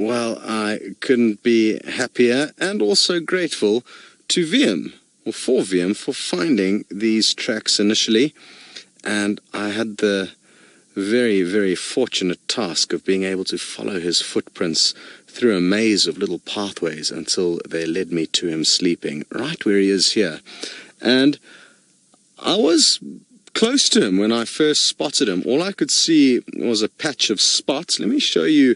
Well, I couldn't be happier and also grateful to VM, or for VM, for finding these tracks initially. And I had the very, very fortunate task of being able to follow his footprints through a maze of little pathways until they led me to him sleeping right where he is here. And I was close to him when I first spotted him. All I could see was a patch of spots. Let me show you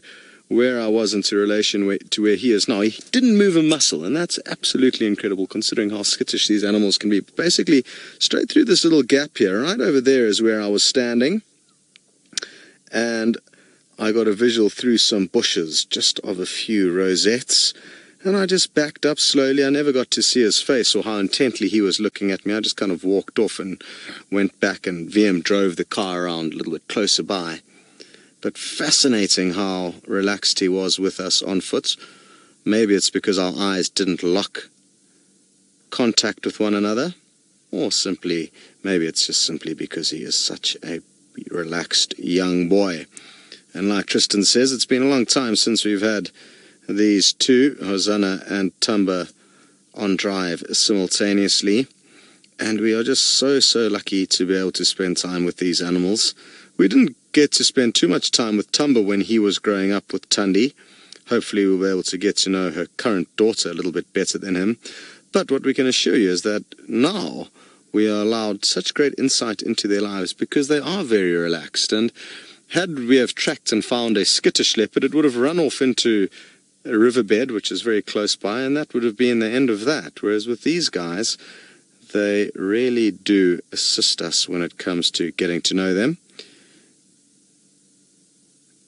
where I was into relation to where he is now. He didn't move a muscle, and that's absolutely incredible considering how skittish these animals can be. Basically, straight through this little gap here, right over there is where I was standing, and I got a visual through some bushes just of a few rosettes, and I just backed up slowly. I never got to see his face or how intently he was looking at me. I just kind of walked off and went back, and VM drove the car around a little bit closer by. But fascinating how relaxed he was with us on foot. Maybe it's because our eyes didn't lock contact with one another, or simply, maybe it's just simply because he is such a relaxed young boy. And like Tristan says, it's been a long time since we've had these two, Hosanna and Thamba, on drive simultaneously. And we are just so lucky to be able to spend time with these animals. We didn't get to spend too much time with Thamba when he was growing up with Thandi. Hopefully we'll be able to get to know her current daughter a little bit better than him. But what we can assure you is that now we are allowed such great insight into their lives because they are very relaxed. And had we have tracked and found a skittish leopard, it would have run off into a riverbed, which is very close by, and that would have been the end of that. Whereas with these guys, they really do assist us when it comes to getting to know them.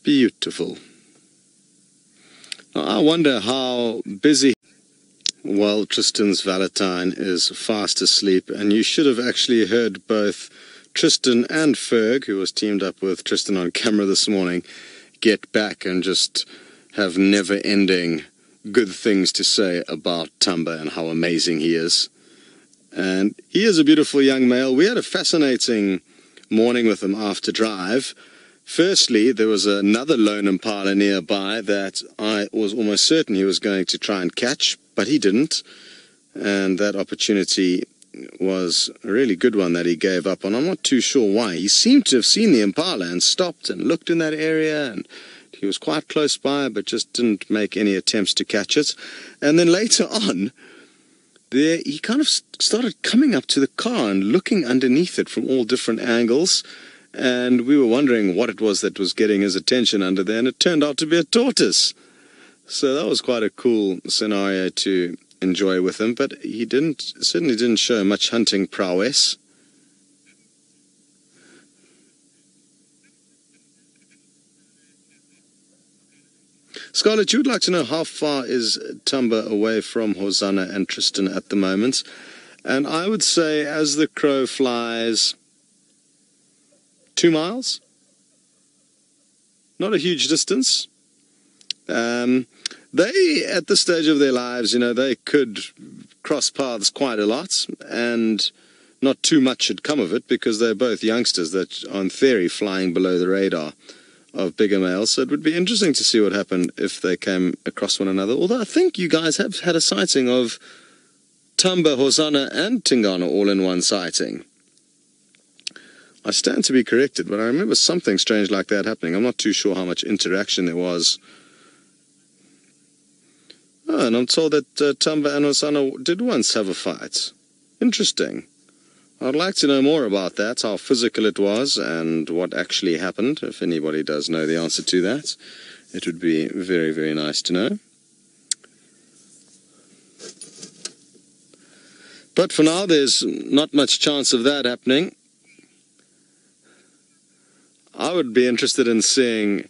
Beautiful. Now, I wonder how busy... Well, Tristan's Valentine is fast asleep, and you should have actually heard both Tristan and Ferg, who was teamed up with Tristan on camera this morning, get back and just have never-ending good things to say about Thamba and how amazing he is. And he is a beautiful young male. We had a fascinating morning with him after drive. Firstly, there was another lone impala nearby that I was almost certain he was going to try and catch, but he didn't. And that opportunity was a really good one that he gave up on. I'm not too sure why. He seemed to have seen the impala and stopped and looked in that area, and he was quite close by, but just didn't make any attempts to catch it. And then later on, there he kind of started coming up to the car and looking underneath it from all different angles. And we were wondering what it was that was getting his attention under there, and it turned out to be a tortoise. So that was quite a cool scenario to enjoy with him, but he certainly didn't show much hunting prowess. Scarlett, you would like to know how far is Thamba away from Hosanna and Tristan at the moment? And I would say, as the crow flies, 2 miles. Not a huge distance. They, at this stage of their lives, you know, they could cross paths quite a lot, and not too much should come of it because they're both youngsters that are, in theory, flying below the radar of bigger males. So it would be interesting to see what happened if they came across one another. Although I think you guys have had a sighting of Thamba, Hosanna, and Tingana all in one sighting. I stand to be corrected, but I remember something strange like that happening. I'm not too sure how much interaction there was. Oh, and I'm told that Thamba and Hosanna did once have a fight. Interesting. I'd like to know more about that, how physical it was and what actually happened. If anybody does know the answer to that, it would be very, very nice to know. But for now, there's not much chance of that happening. I would be interested in seeing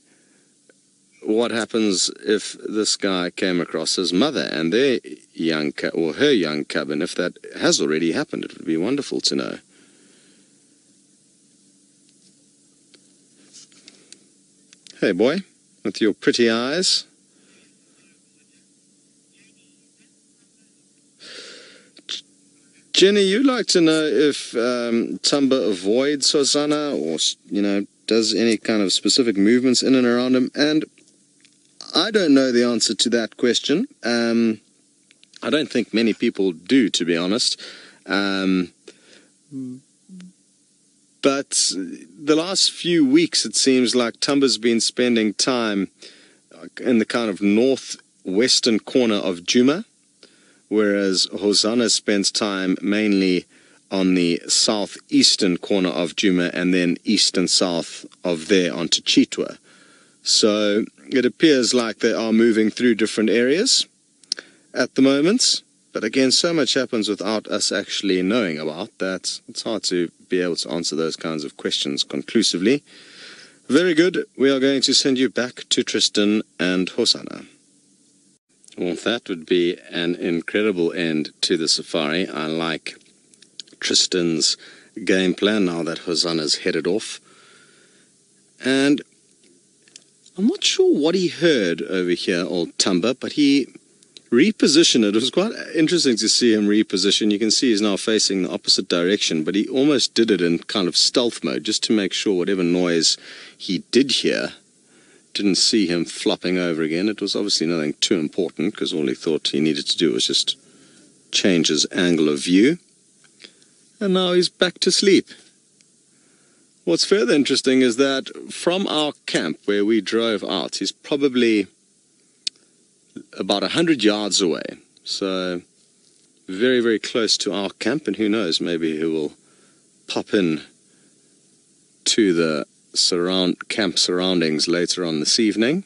what happens if this guy came across his mother and their young cub, or her young cub, and if that has already happened. It would be wonderful to know. Hey boy, with your pretty eyes. Jenny, you'd like to know if Thamba avoids Hosanna, or, you know, does any kind of specific movements in and around him. And I don't know the answer to that question. I don't think many people do, to be honest. But the last few weeks, it seems like Thamba's been spending time in the kind of northwestern corner of Djuma, whereas Hosanna spends time mainly on the southeastern corner of Djuma and then east and south of there onto Chitwa. So it appears like they are moving through different areas at the moment. But again, so much happens without us actually knowing about that. It's hard to be able to answer those kinds of questions conclusively. Very good. We are going to send you back to Tristan and Hosanna. Well, that would be an incredible end to the safari. I like Tristan's game plan now that Hosanna's headed off. And I'm not sure what he heard over here, old Thamba, but he repositioned it. It was quite interesting to see him reposition. You can see he's now facing the opposite direction, but he almost did it in kind of stealth mode, just to make sure whatever noise he did hear didn't see him flopping over again. It was obviously nothing too important, because all he thought he needed to do was just change his angle of view. And now he's back to sleep. What's further interesting is that from our camp where we drove out, he's probably about 100 yards away. So very, very close to our camp, and who knows, maybe he will pop in to the camp surroundings later on this evening.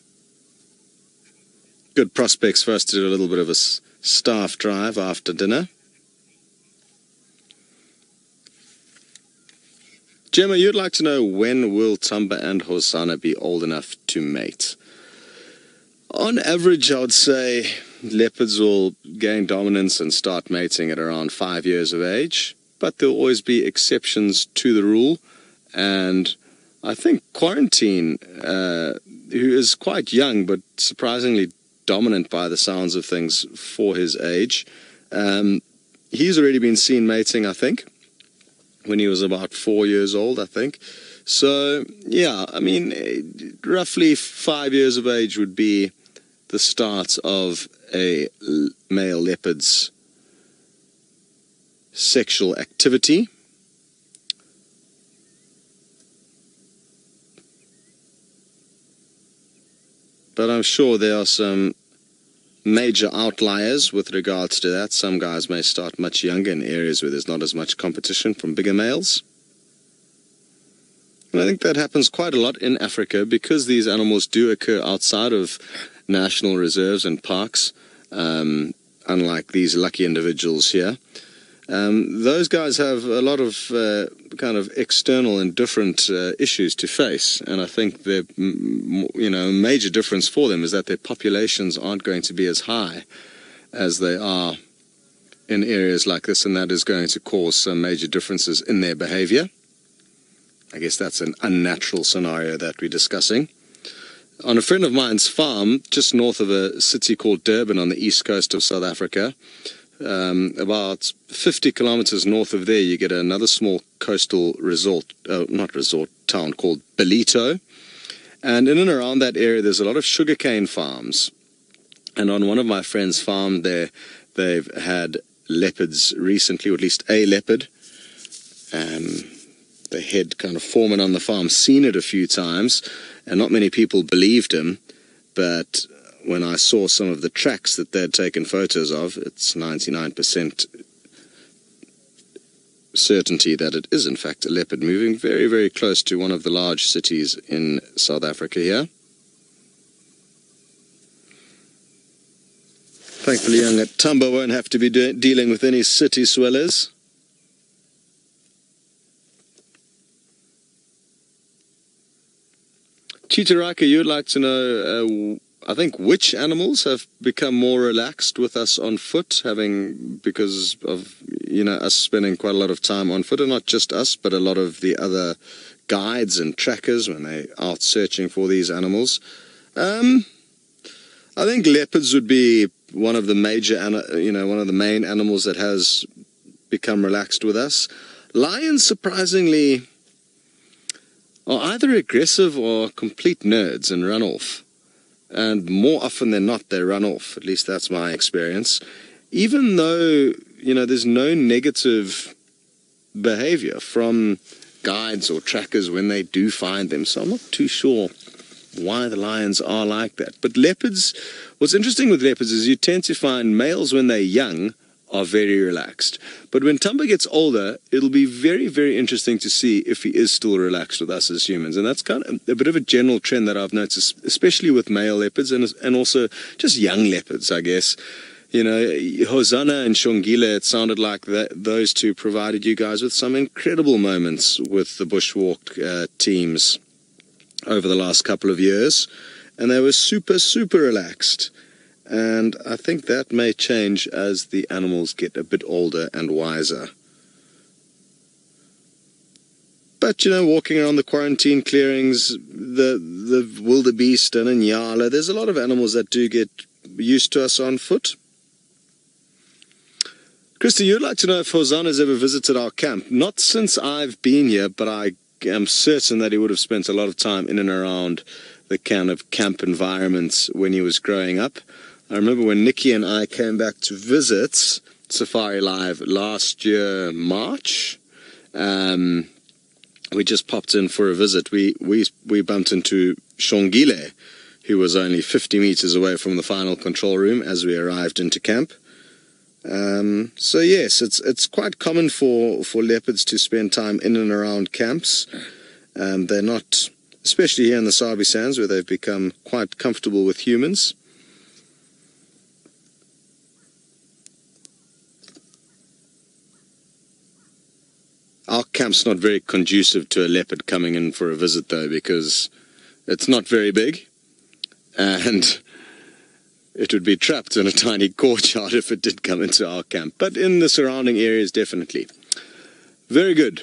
Good prospects for us to do a little bit of a staff drive after dinner. Djuma, you'd like to know, when will Thamba and Hosanna be old enough to mate? On average, I would say leopards will gain dominance and start mating at around 5 years of age, but there'll always be exceptions to the rule. And I think Quarantine, who is quite young but surprisingly dominant by the sounds of things for his age, he's already been seen mating, I think, when he was about 4 years old, I think. So, yeah, I mean, roughly 5 years of age would be the start of a male leopard's sexual activity. But I'm sure there are some major outliers with regards to that. Some guys may start much younger in areas where there's not as much competition from bigger males. And I think that happens quite a lot in Africa, because these animals do occur outside of national reserves and parks, unlike these lucky individuals here. Those guys have a lot of kind of external and different issues to face, and I think the major difference for them is that their populations aren't going to be as high as they are in areas like this, and that is going to cause some major differences in their behavior. I guess that's an unnatural scenario that we're discussing. On a friend of mine's farm, just north of a city called Durban on the east coast of South Africa, about 50 kilometers north of there, you get another small coastal town called Belito. And in and around that area, there's a lot of sugarcane farms. And on one of my friend's farm there, they've had leopards recently, or at least a leopard. The head kind of foreman on the farm seen it a few times, and not many people believed him. But when I saw some of the tracks that they'd taken photos of, it's 99% certainty that it is in fact a leopard moving very, very close to one of the large cities in South Africa here. Thankfully, young Thamba won't have to be dealing with any city swellers. Chitaraka, you'd like to know, I think, which animals have become more relaxed with us on foot, because of, us spending quite a lot of time on foot, and not just us, but a lot of the other guides and trackers when they're out searching for these animals. I think leopards would be one of the major, one of the main animals that has become relaxed with us. Lions, surprisingly, are either aggressive or complete nerds and run off. and more often than not they run off. At least that's my experience. Even though, you know, there's no negative behavior from guides or trackers when they do find them, so I'm not too sure why the lions are like that. But leopards, what's interesting with leopards is you tend to find males when they're young are very relaxed. But when Thamba gets older, it'll be very, very interesting to see if he is still relaxed with us as humans. And that's kind of a bit of a general trend that I've noticed, especially with male leopards and also just young leopards, I guess. You know, Hosanna and Shongile, it sounded like those two provided you guys with some incredible moments with the bushwalk teams over the last couple of years. And they were super, super relaxed. And I think that may change as the animals get a bit older and wiser. But, you know, walking around the quarantine clearings, the wildebeest and Nyala, there's a lot of animals that do get used to us on foot. Christy, you'd like to know if Hosanna's ever visited our camp. Not since I've been here, but I am certain that he would have spent a lot of time in and around the kind of camp environments when he was growing up. I remember when Nikki and I came back to visit Safari Live last year, March. We just popped in for a visit. We bumped into Shongile, who was only 50 meters away from the final control room as we arrived into camp. So yes, it's quite common for leopards to spend time in and around camps. They're not, especially here in the Sabi Sands, where they've become quite comfortable with humans. Our camp's not very conducive to a leopard coming in for a visit, though, because it's not very big, and it would be trapped in a tiny courtyard if it did come into our camp. But in the surrounding areas, definitely. Very good.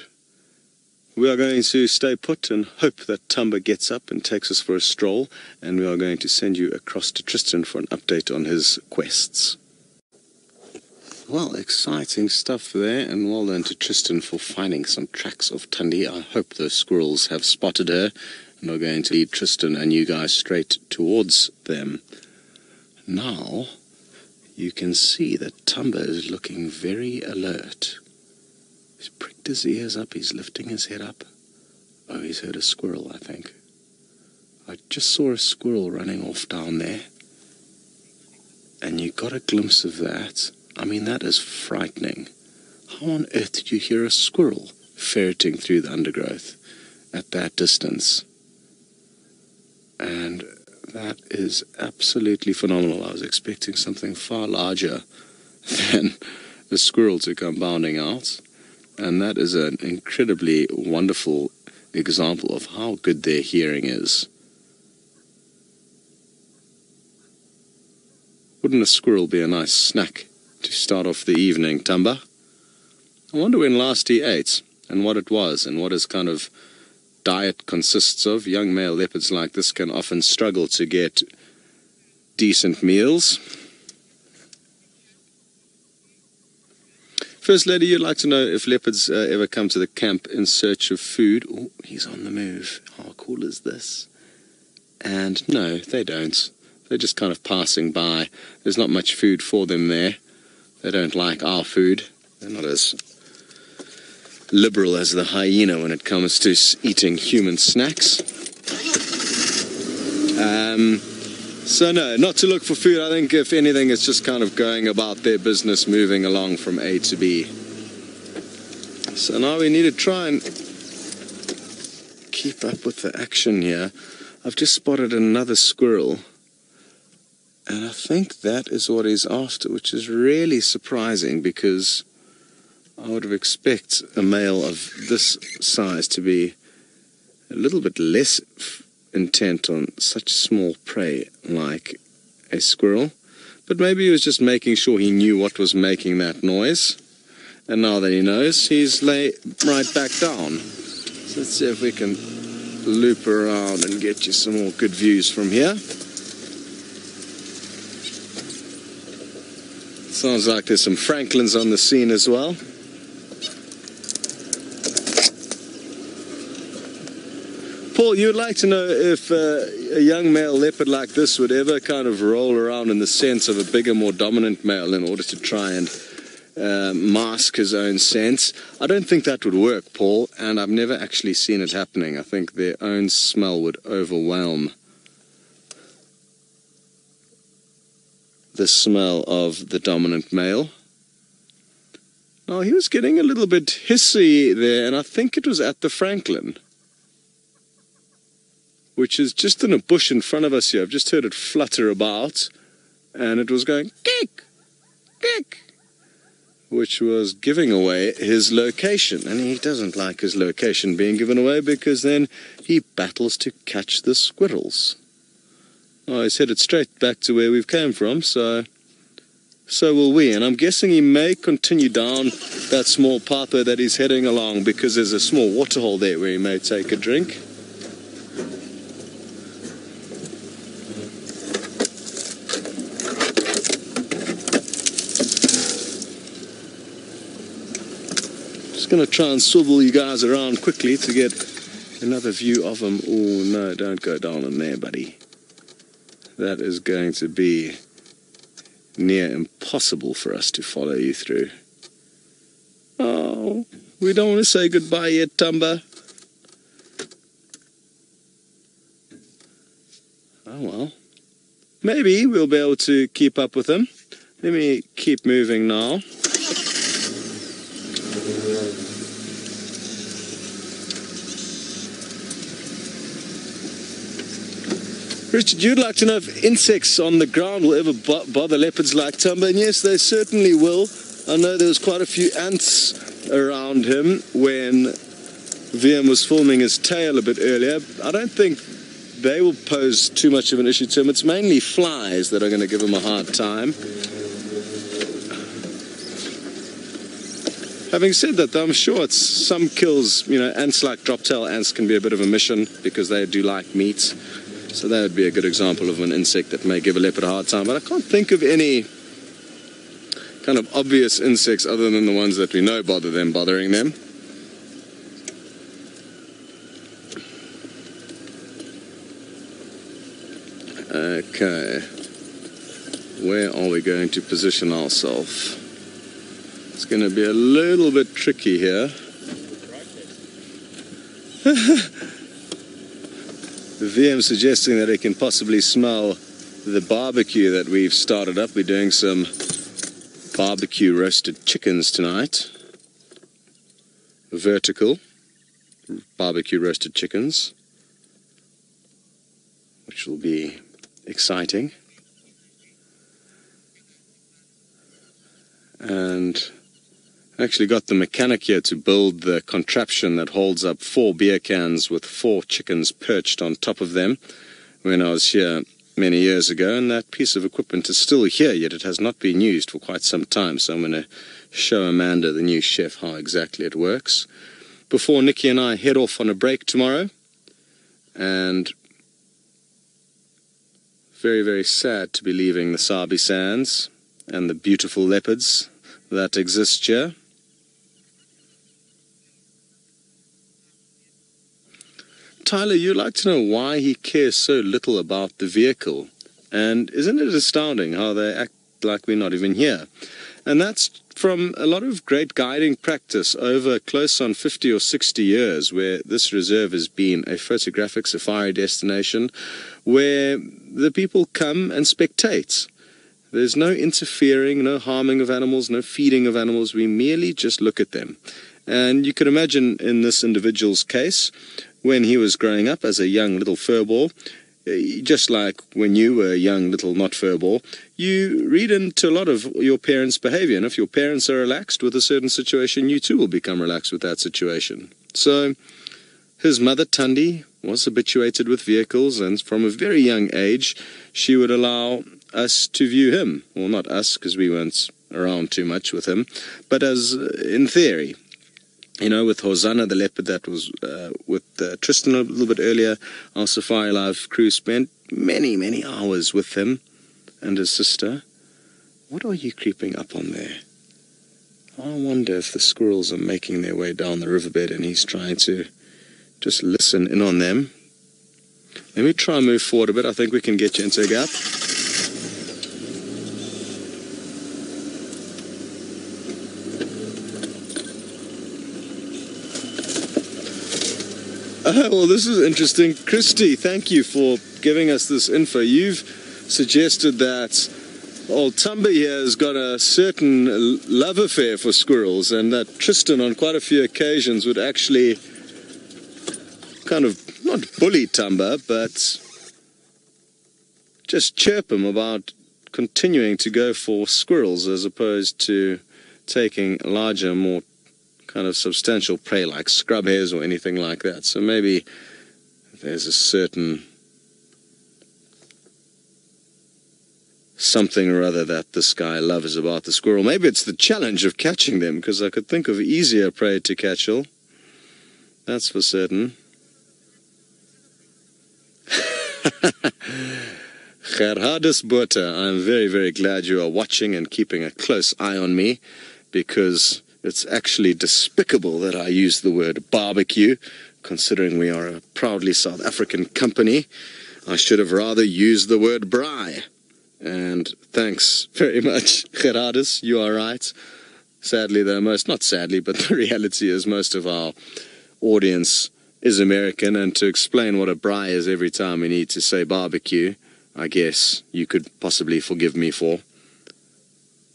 We are going to stay put and hope that Thamba gets up and takes us for a stroll, and we are going to send you across to Tristan for an update on his quests. Well, exciting stuff there, and well done to Tristan for finding some tracks of Thandi. I hope the squirrels have spotted her and are going to lead Tristan and you guys straight towards them. Now, you can see that Thamba is looking very alert. He's pricked his ears up, he's lifting his head up. Oh, he's heard a squirrel, I think. I just saw a squirrel running off down there. And you got a glimpse of that. I mean, that is frightening. How on earth did you hear a squirrel ferreting through the undergrowth at that distance? And that is absolutely phenomenal. I was expecting something far larger than a squirrel to come bounding out. And that is an incredibly wonderful example of how good their hearing is. Wouldn't a squirrel be a nice snack to start off the evening, Thamba? I wonder when last he ate, and what it was, and what his kind of diet consists of. Young male leopards like this can often struggle to get decent meals. First Lady, you'd like to know if leopards ever come to the camp in search of food. Oh, he's on the move. How cool is this? And no, they don't. They're just kind of passing by. There's not much food for them there. They don't like our food. They're not as liberal as the hyena when it comes to eating human snacks. So no, not to look for food. I think if anything, it's just kind of going about their business, moving along from A to B. So now we need to try and keep up with the action here. I've just spotted another squirrel. And I think that is what he's after, which is really surprising because I would have expected a male of this size to be a little bit less intent on such small prey like a squirrel. But maybe he was just making sure he knew what was making that noise. And now that he knows, he's lay right back down. So let's see if we can loop around and get you some more good views from here. Sounds like there's some Franklins on the scene as well. Paul, you'd like to know if a young male leopard like this would ever kind of roll around in the sense of a bigger, more dominant male in order to try and mask his own scent. I don't think that would work, Paul, and I've never actually seen it happening. I think their own smell would overwhelm the smell of the dominant male. Now, he was getting a little bit hissy there, and I think it was at the Franklin, which is just in a bush in front of us here. I've just heard it flutter about, and it was going kick, kick, which was giving away his location. And he doesn't like his location being given away, because then he battles to catch the squirrels. Oh, he's headed straight back to where we've came from, so will we. And I'm guessing he may continue down that small pathway that he's heading along, because there's a small waterhole there where he may take a drink. Just going to try and swivel you guys around quickly to get another view of him. Oh, no, don't go down in there, buddy. That is going to be near impossible for us to follow you through. Oh, we don't want to say goodbye yet, Thamba. Oh, well. Maybe we'll be able to keep up with him. Let me keep moving now. Richard, you'd like to know if insects on the ground will ever bother leopards like Thamba, and yes, they certainly will. I know there was quite a few ants around him when VM was filming his tail a bit earlier. I don't think they will pose too much of an issue to him. It's mainly flies that are going to give him a hard time. Having said that, though, I'm sure it's some kills, you know, ants like drop-tail ants can be a bit of a mission because they do like meat. So that would be a good example of an insect that may give a leopard a hard time. But I can't think of any kind of obvious insects other than the ones that we know bother them, bothering them. Okay. Where are we going to position ourselves? It's going to be a little bit tricky here. VM suggesting that he can possibly smell the barbecue that we've started up. We're doing some barbecue roasted chickens tonight. Vertical barbecue roasted chickens, which will be exciting. And I actually got the mechanic here to build the contraption that holds up 4 beer cans with 4 chickens perched on top of them when I was here many years ago, and that piece of equipment is still here, yet it has not been used for quite some time. So I'm going to show Amanda, the new chef, how exactly it works before Nikki and I head off on a break tomorrow. And very, very sad to be leaving the Sabi Sands and the beautiful leopards that exist here. Tyler, you'd like to know why he cares so little about the vehicle. And isn't it astounding how they act like we're not even here? And that's from a lot of great guiding practice over close on 50 or 60 years, where this reserve has been a photographic safari destination where the people come and spectate. There's no interfering, no harming of animals, no feeding of animals. We merely just look at them. And you can imagine in this individual's case, when he was growing up as a young little furball, just like when you were a young little not furball, you read into a lot of your parents' behavior. And if your parents are relaxed with a certain situation, you too will become relaxed with that situation. So his mother, Tundi, was habituated with vehicles, and from a very young age, she would allow us to view him. Well, not us, because we weren't around too much with him, but as in theory. You know, with Hosanna, the leopard that was with Tristan a little bit earlier, our Safari Live crew spent many, many hours with him and his sister. What are you creeping up on there? I wonder if the squirrels are making their way down the riverbed and he's trying to just listen in on them. Let me try and move forward a bit. I think we can get you into a gap. Well, this is interesting. Christy, thank you for giving us this info. You've suggested that old Thamba here has got a certain love affair for squirrels, and that Tristan on quite a few occasions would actually kind of not bully Thamba, but just chirp him about continuing to go for squirrels as opposed to taking larger, more kind of substantial prey like scrub hares or anything like that. So maybe there's a certain something or other that this guy loves about the squirrel. Maybe it's the challenge of catching them, because I could think of easier prey to catch. That's for certain. Gerhardus Botha, I'm very, very glad you are watching and keeping a close eye on me, because it's actually despicable that I use the word barbecue, considering we are a proudly South African company. I should have rather used the word braai. And thanks very much, Gerardus, you are right. Sadly, though, not sadly, but the reality is most of our audience is American, and to explain what a braai is every time we need to say barbecue, I guess you could possibly forgive me for.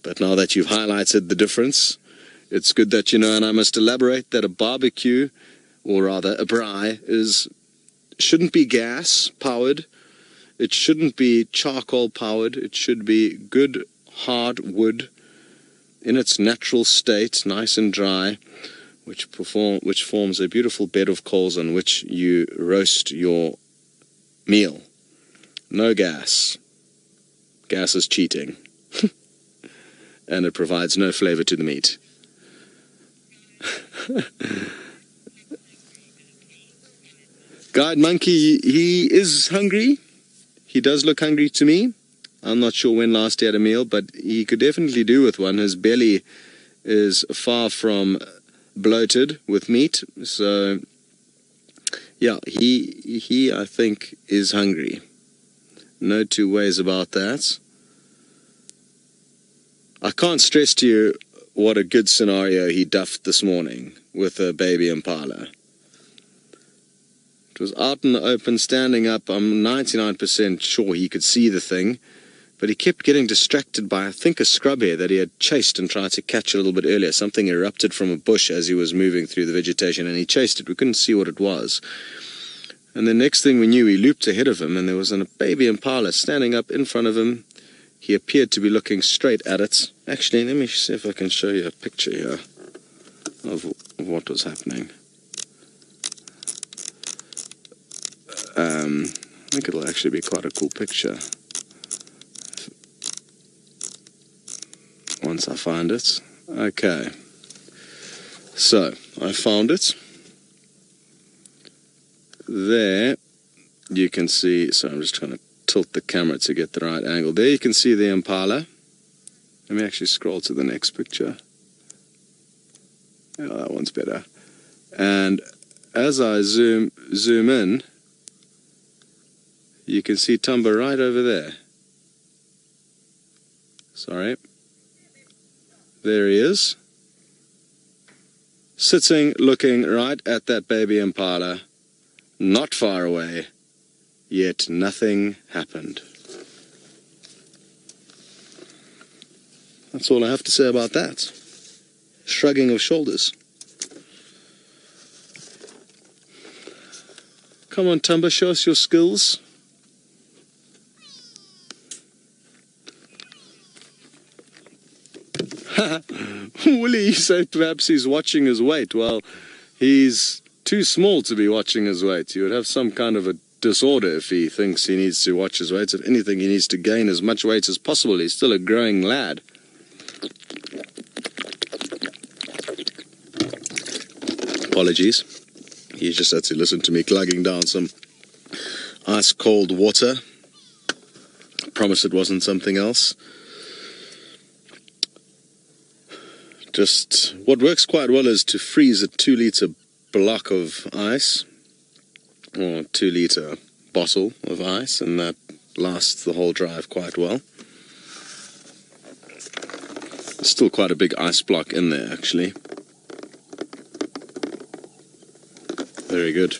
But now that you've highlighted the difference, it's good that you know, and I must elaborate that a barbecue, or rather a braai, shouldn't be gas-powered. It shouldn't be charcoal-powered. It should be good, hard wood in its natural state, nice and dry, which forms a beautiful bed of coals on which you roast your meal. No gas. Gas is cheating. And it provides no flavor to the meat. Guide Monkey, he is hungry. He does look hungry to me. I'm not sure when last he had a meal, but he could definitely do with one. His belly is far from bloated with meat. So, yeah, he I think is hungry. No two ways about that. I can't stress to you what a good scenario he duffed this morning with a baby impala. It was out in the open, standing up. I'm 99% sure he could see the thing, but he kept getting distracted by, I think, a scrub hare that he had chased and tried to catch a little bit earlier. Something erupted from a bush as he was moving through the vegetation, and he chased it. We couldn't see what it was. And the next thing we knew, he looped ahead of him, and there was a baby impala standing up in front of him. He appeared to be looking straight at it. Actually, let me see if I can show you a picture here of what was happening. I think it'll actually be quite a cool picture once I find it. Okay, so I found it. There you can see, so I'm just trying to tilt the camera to get the right angle. There you can see the impala. Let me actually scroll to the next picture. Oh, that one's better. And as I zoom in, you can see Thamba right over there. Sorry. There he is. Sitting, looking right at that baby impala. Not far away. Yet nothing happened. That's all I have to say about that. Shrugging of shoulders. Come on, Thamba, show us your skills. Willie, you say perhaps he's watching his weight. Well, he's too small to be watching his weight. He would have some kind of a disorder if he thinks he needs to watch his weight. If anything, he needs to gain as much weight as possible. He's still a growing lad. Apologies. He just had to listen to me glugging down some ice-cold water. I promise it wasn't something else. Just what works quite well is to freeze a 2-litre block of ice, or 2-litre bottle of ice, and that lasts the whole drive quite well. Still quite a big ice block in there, actually. Very good.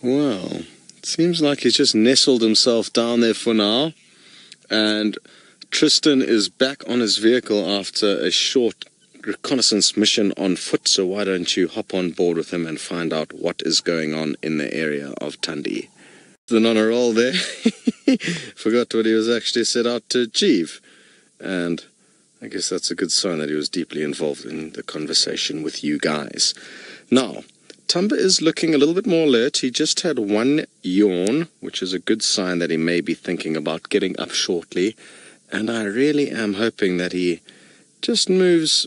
Well, it seems like he's just nestled himself down there for now, and Tristan is back on his vehicle after a short reconnaissance mission on foot, so why don't you hop on board with him and find out what is going on in the area of Tundi. Then on a roll there, forgot what he was actually set out to achieve, and I guess that's a good sign that he was deeply involved in the conversation with you guys. Now, Thamba is looking a little bit more alert. He just had one yawn, which is a good sign that he may be thinking about getting up shortly, and I really am hoping that he just moves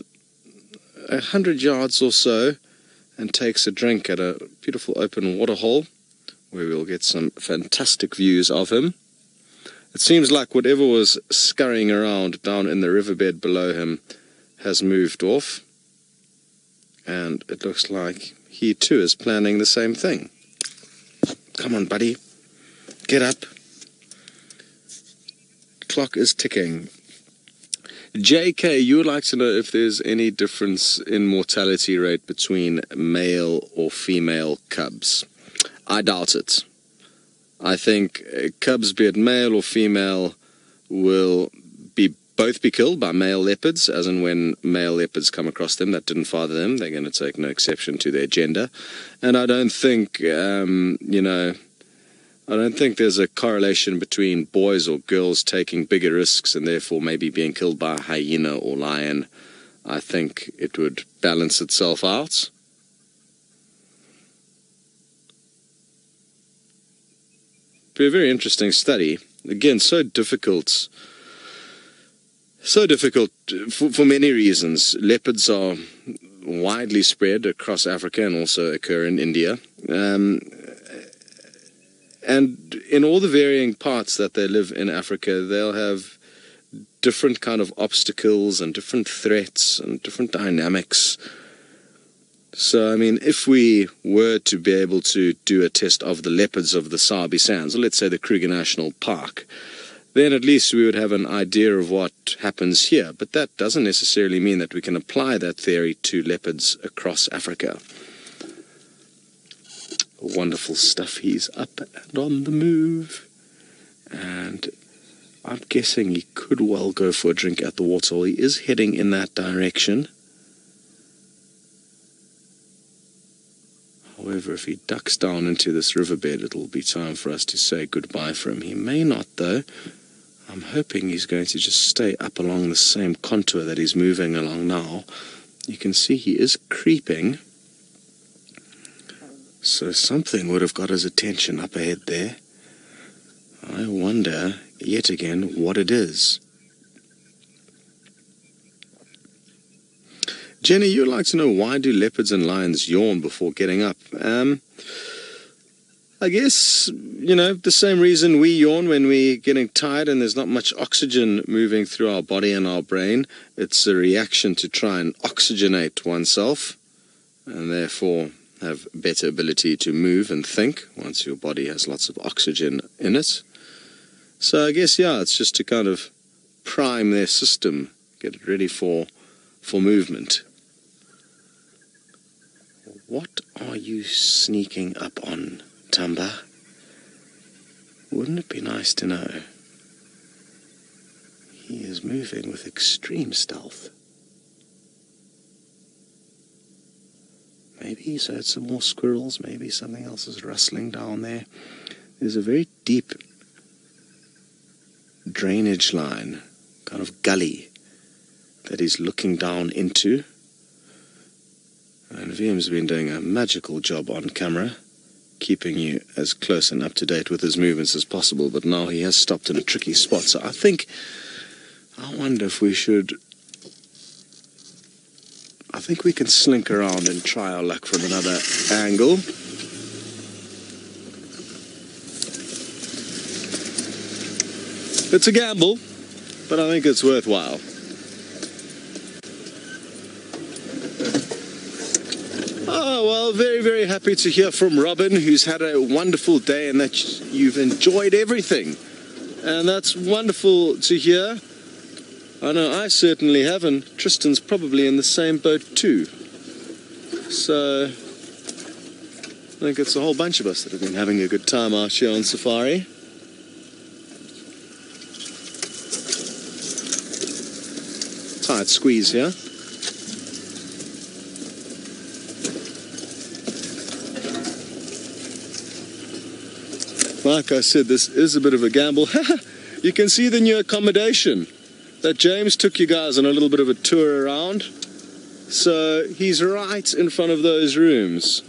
100 yards or so and takes a drink at a beautiful open waterhole where we'll get some fantastic views of him. It seems like whatever was scurrying around down in the riverbed below him has moved off, and it looks like he too is planning the same thing. Come on, buddy, get up. Clock is ticking. JK, you would like to know if there's any difference in mortality rate between male or female cubs. I doubt it. I think cubs, be it male or female, will both be killed by male leopards, as in when male leopards come across them that didn't father them, they're going to take no exception to their gender. And I don't think, I don't think there's a correlation between boys or girls taking bigger risks and therefore maybe being killed by a hyena or lion. I think it would balance itself out. Be a very interesting study. Again, so difficult for many reasons. Leopards are widely spread across Africa and also occur in India. And in all the varying parts that they live in Africa, they'll have different kind of obstacles and different threats and different dynamics. So, I mean, if we were to be able to do a test of the leopards of the Sabi Sands, or let's say the Kruger National Park, then at least we would have an idea of what happens here. But that doesn't necessarily mean that we can apply that theory to leopards across Africa. Wonderful stuff. He's up and on the move. And I'm guessing he could well go for a drink at the waterhole. He is heading in that direction. However, if he ducks down into this riverbed, it'll be time for us to say goodbye for him. He may not, though. I'm hoping he's going to just stay up along the same contour that he's moving along now. You can see he is creeping. So something would have got his attention up ahead there. I wonder, yet again, what it is. Jenny, you'd like to know, why do leopards and lions yawn before getting up? I guess, the same reason we yawn when we're getting tired and there's not much oxygen moving through our body and our brain. It's a reaction to try and oxygenate oneself and therefore have better ability to move and think once your body has lots of oxygen in it. So I guess, yeah, it's just to kind of prime their system, get it ready for movement. What are you sneaking up on, Thamba? Wouldn't it be nice to know? He is moving with extreme stealth. Maybe he's heard some more squirrels, maybe something else is rustling down there. There's a very deep drainage line, kind of gully, that he's looking down into. And VM's been doing a magical job on camera, keeping you as close and up to date with his movements as possible, but now he has stopped in a tricky spot. So I wonder if we should... I think we can slink around and try our luck from another angle. It's a gamble, but I think it's worthwhile. Oh, Oh, well, very, very happy to hear from Robin, who's had a wonderful day and that you've enjoyed everything. And that's wonderful to hear. I know I certainly haven't. Tristan's probably in the same boat too. So I think it's a whole bunch of us that have been having a good time out here on safari. Tight squeeze here. Like I said, this is a bit of a gamble. You can see the new accommodation that James took you guys on a little bit of a tour around. So he's right in front of those rooms.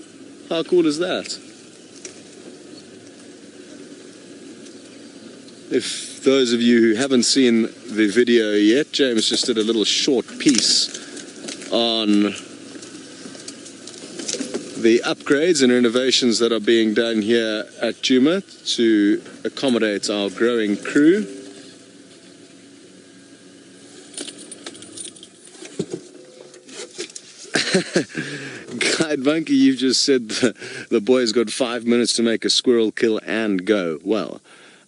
How cool is that? If those of you who haven't seen the video yet, James just did a little short piece on the upgrades and renovations that are being done here at Djuma to accommodate our growing crew. Guide Monkey, you've just said the boy's got 5 minutes to make a squirrel kill and go. Well,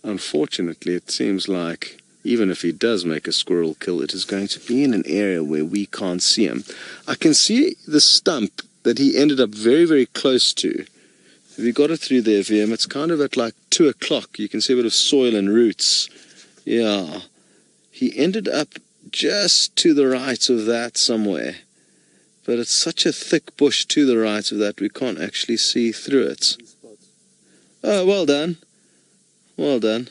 unfortunately, it seems like even if he does make a squirrel kill, it is going to be in an area where we can't see him. I can see the stump that he ended up very, very close to. If you got it through there, VM, it's kind of at like 2 o'clock. You can see a bit of soil and roots. Yeah. He ended up just to the right of that somewhere. But it's such a thick bush to the right of that we can't actually see through it. Oh, well done. Well done.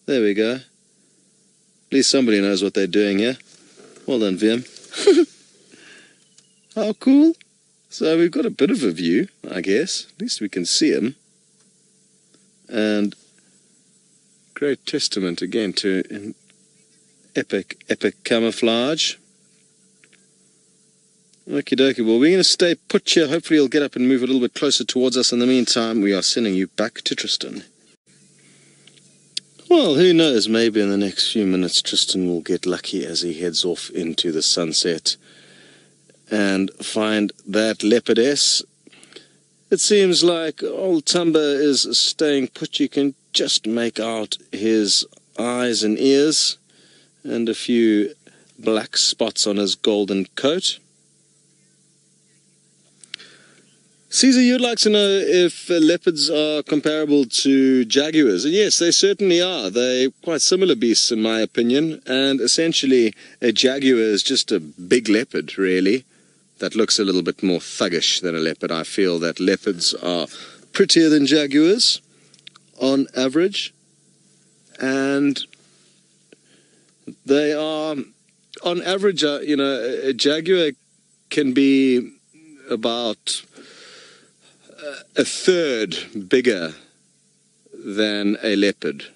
There we go. At least somebody knows what they're doing here. Well done, VM. How cool. So we've got a bit of a view, I guess. At least we can see him. And great testament again to an epic camouflage. Okie dokie, well, we're going to stay put here. Hopefully he'll get up and move a little bit closer towards us. In the meantime, we are sending you back to Tristan. Well, who knows, maybe in the next few minutes Tristan will get lucky as he heads off into the sunset and find that leopardess. It seems like old Thamba is staying put. You can just make out his eyes and ears and a few black spots on his golden coat. Caesar, you'd like to know if leopards are comparable to jaguars. Yes, they certainly are. They're quite similar beasts in my opinion, and essentially a jaguar is just a big leopard, really, that looks a little bit more thuggish than a leopard. I feel that leopards are prettier than jaguars on average, and they are, on average, you know, a jaguar can be about a third bigger than a leopard.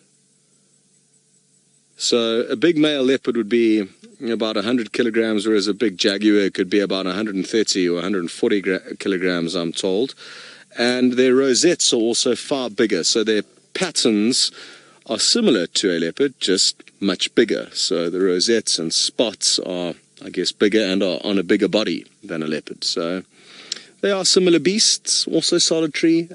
So a big male leopard would be about 100 kilograms, whereas a big jaguar could be about 130 or 140 kilograms, I'm told. And their rosettes are also far bigger, so their patterns are similar to a leopard, just much bigger. So the rosettes and spots are, I guess, bigger and are on a bigger body than a leopard. So they are similar beasts, also solitary,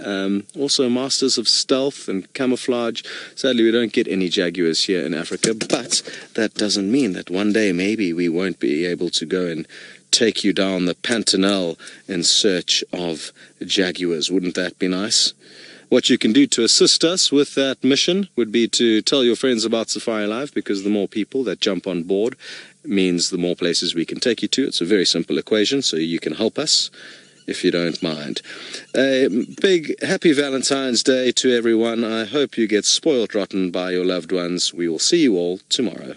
also masters of stealth and camouflage. Sadly, we don't get any jaguars here in Africa, but that doesn't mean that one day maybe we won't be able to go and take you down the Pantanal in search of jaguars. Wouldn't that be nice? What you can do to assist us with that mission would be to tell your friends about Safari Live, because the more people that jump on board means the more places we can take you to. It's a very simple equation, so you can help us if you don't mind. A big happy Valentine's Day to everyone. I hope you get spoiled rotten by your loved ones. We will see you all tomorrow.